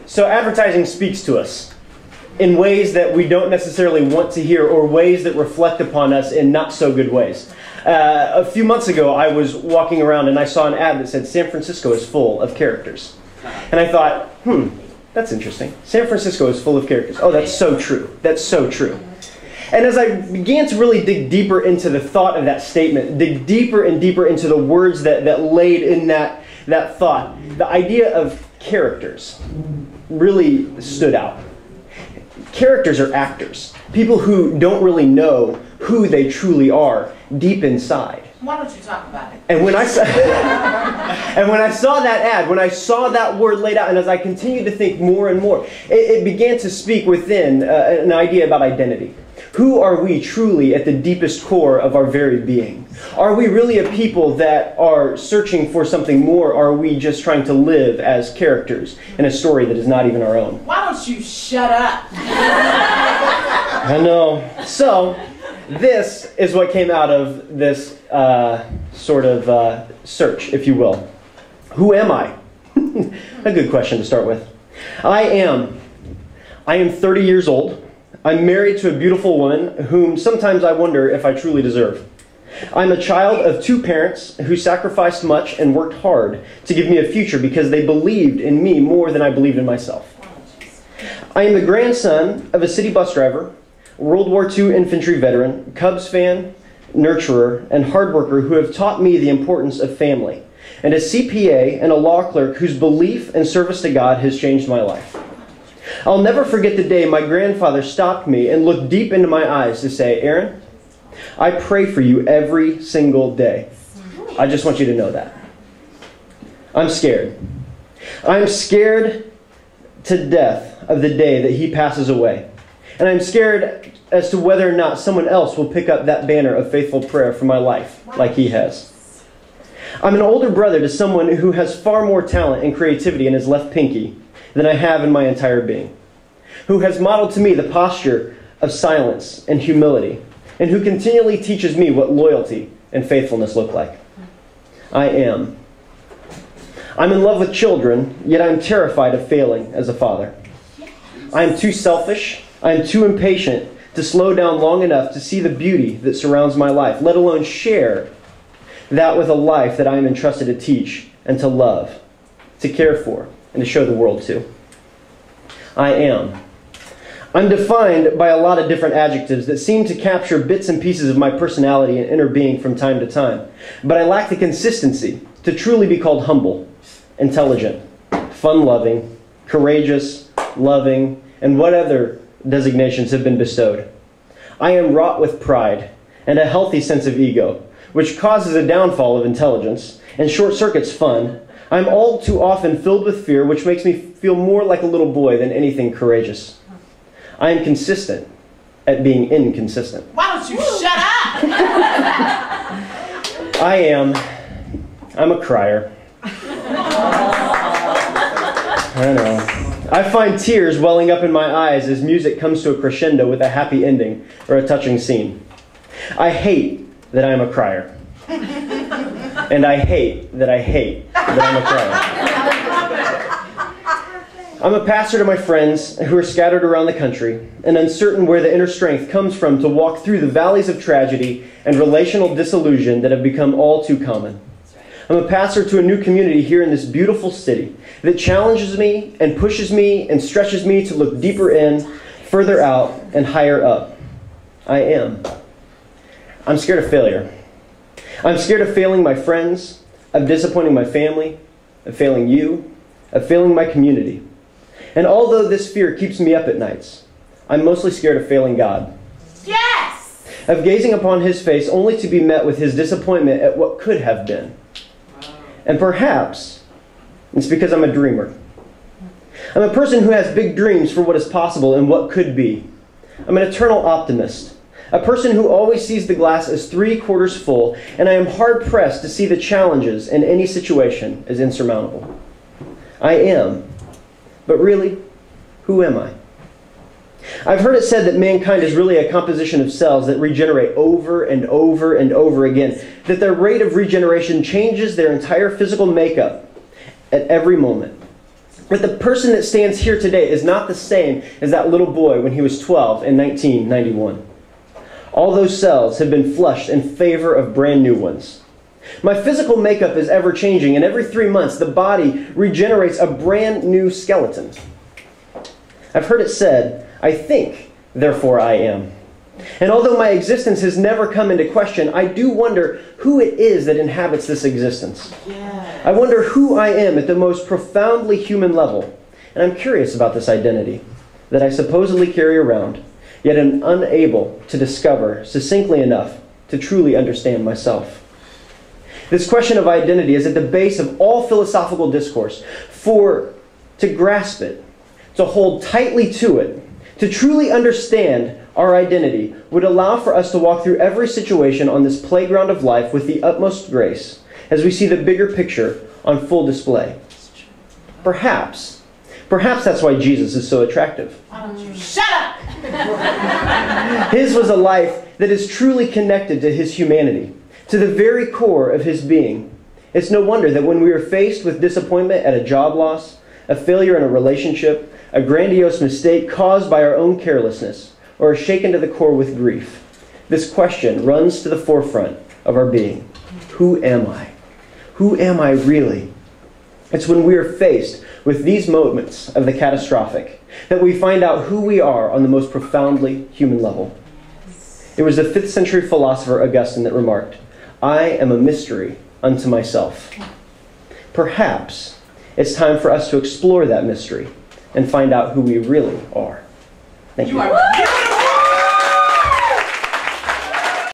So advertising speaks to us in ways that we don't necessarily want to hear, or ways that reflect upon us in not so good ways. A few months ago, I was walking around and I saw an ad that said, San Francisco is full of characters. And I thought, that's interesting. San Francisco is full of characters. Oh, that's so true. That's so true. And as I began to really dig deeper into the thought of that statement, dig deeper and deeper into the words that laid in that thought, the idea of characters really stood out. Characters are actors. People who don't really know who they truly are deep inside. Why don't you talk about it? And when I saw, that ad, when I saw that word laid out, and as I continued to think more and more, it began to speak within an idea about identity. Who are we truly at the deepest core of our very being? Are we really a people that are searching for something more, or are we just trying to live as characters in a story that is not even our own? Why don't you shut up? I know. So, this is what came out of this sort of search, if you will. Who am I? A good question to start with. I am 30 years old. I'm married to a beautiful woman whom sometimes I wonder if I truly deserve. I'm a child of two parents who sacrificed much and worked hard to give me a future because they believed in me more than I believed in myself. I am the grandson of a city bus driver, World War II infantry veteran, Cubs fan, nurturer, and hard worker who have taught me the importance of family, and a CPA and a law clerk whose belief and service to God has changed my life. I'll never forget the day my grandfather stopped me and looked deep into my eyes to say, Aaron, I pray for you every single day. I just want you to know that. I'm scared. I'm scared to death of the day that he passes away. And I'm scared as to whether or not someone else will pick up that banner of faithful prayer for my life like he has. I'm an older brother to someone who has far more talent and creativity in his left pinky than I have in my entire being, who has modeled to me the posture of silence and humility, and who continually teaches me what loyalty and faithfulness look like. I'm in love with children, yet I'm terrified of failing as a father. I am too selfish, I am too impatient to slow down long enough to see the beauty that surrounds my life, let alone share that with a life that I am entrusted to teach and to love, to care for, and to show the world to. I'm defined by a lot of different adjectives that seem to capture bits and pieces of my personality and inner being from time to time, but I lack the consistency to truly be called humble, intelligent, fun-loving, courageous, loving, and what other designations have been bestowed. I am wrought with pride and a healthy sense of ego, which causes a downfall of intelligence and short-circuits fun. I'm all too often filled with fear, which makes me feel more like a little boy than anything courageous. I am consistent at being inconsistent. Why don't you shut up? I'm a crier. I know. I find tears welling up in my eyes as music comes to a crescendo with a happy ending or a touching scene. I hate that I am a crier. And I hate that I'm a crier. I'm a pastor to my friends who are scattered around the country and uncertain where the inner strength comes from to walk through the valleys of tragedy and relational disillusion that have become all too common. I'm a pastor to a new community here in this beautiful city that challenges me and pushes me and stretches me to look deeper in, further out, and higher up. I'm scared of failure. I'm scared of failing my friends, of disappointing my family, of failing you, of failing my community. And although this fear keeps me up at nights, I'm mostly scared of failing God. Yes! Of gazing upon His face only to be met with His disappointment at what could have been. And perhaps it's because I'm a dreamer. I'm a person who has big dreams for what is possible and what could be. I'm an eternal optimist. A person who always sees the glass as 3/4 full, and I am hard-pressed to see the challenges in any situation as insurmountable. But really, who am I? I've heard it said that mankind is really a composition of cells that regenerate over and over and over again, that their rate of regeneration changes their entire physical makeup at every moment. But the person that stands here today is not the same as that little boy when he was 12 in 1991. All those cells have been flushed in favor of brand new ones. My physical makeup is ever changing, and every 3 months the body regenerates a brand new skeleton. I've heard it said, "I think, therefore I am." And although my existence has never come into question, I do wonder who it is that inhabits this existence. Yes. I wonder who I am at the most profoundly human level, and I'm curious about this identity that I supposedly carry around, yet am unable to discover succinctly enough to truly understand myself. This question of identity is at the base of all philosophical discourse. For to grasp it, to hold tightly to it, to truly understand our identity would allow for us to walk through every situation on this playground of life with the utmost grace as we see the bigger picture on full display. Perhaps that's why Jesus is so attractive. Why don't you shut up? His was a life that is truly connected to his humanity, to the very core of his being. It's no wonder that when we are faced with disappointment at a job loss, a failure in a relationship, a grandiose mistake caused by our own carelessness, or are shaken to the core with grief, this question runs to the forefront of our being. Who am I? Who am I really? It's when we are faced with these moments of the catastrophic that we find out who we are on the most profoundly human level. It was the 5th century philosopher Augustine that remarked, "I am a mystery unto myself." Perhaps it's time for us to explore that mystery and find out who we really are. Thank you. You are